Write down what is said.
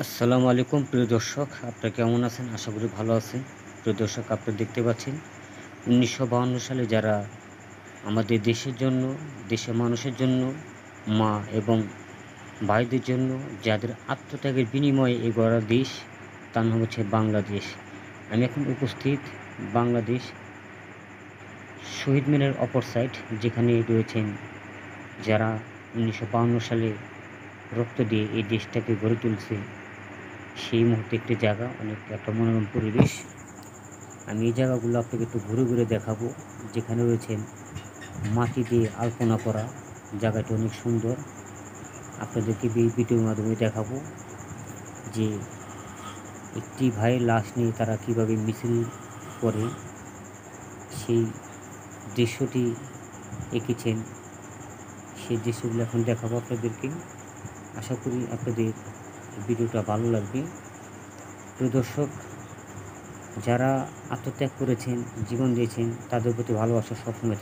আসসালামু আলাইকুম প্রিয় দর্শক, আপনারা কেমন আছেন? আশা করি ভালো আছেন। প্রিয় দর্শক, আপনারা দেখতে পাচ্ছেন ১৯৫২ সালে যারা আমাদের দেশের জন্য, দেশের মানুষের জন্য, মা এবং ভাইদের জন্য যাদের আত্মত্যাগের বিনিময়ে এই গড়া দেশ, তার নাম হচ্ছে বাংলাদেশ। আমি এখন উপস্থিত বাংলাদেশ শহীদ মিনারের অপর সাইড, যেখানে রয়েছেন যারা ১৯৫২ সালে রক্ত দিয়ে এই দেশটাকে গড়ে তুলছে। সেই মুহূর্তে একটি জায়গা, অনেক একটা মনোরম পরিবেশ। আমি এই জায়গাগুলো আপনাকে একটু ঘুরে ঘুরে দেখাবো, যেখানে রয়েছেন মাটি দিয়ে আলপনা করা। জায়গাটি অনেক সুন্দর। আপনাদেরকে এই ভিডিওর মাধ্যমে দেখাবো যে একটি ভাইয়ের লাশ নিয়ে তারা কীভাবে মিছিল করে, সেই দৃশ্যটি এঁকেছেন। সেই দৃশ্যগুলো এখন দেখাবো আপনাদেরকে। আশা করি আপনাদের ভিডিওটা ভালো লাগবে। প্রিয় দর্শক, যারা আত্মত্যাগ করেছেন, জীবন দিয়েছেন, তাদের প্রতি ভালোবাসা সবসময়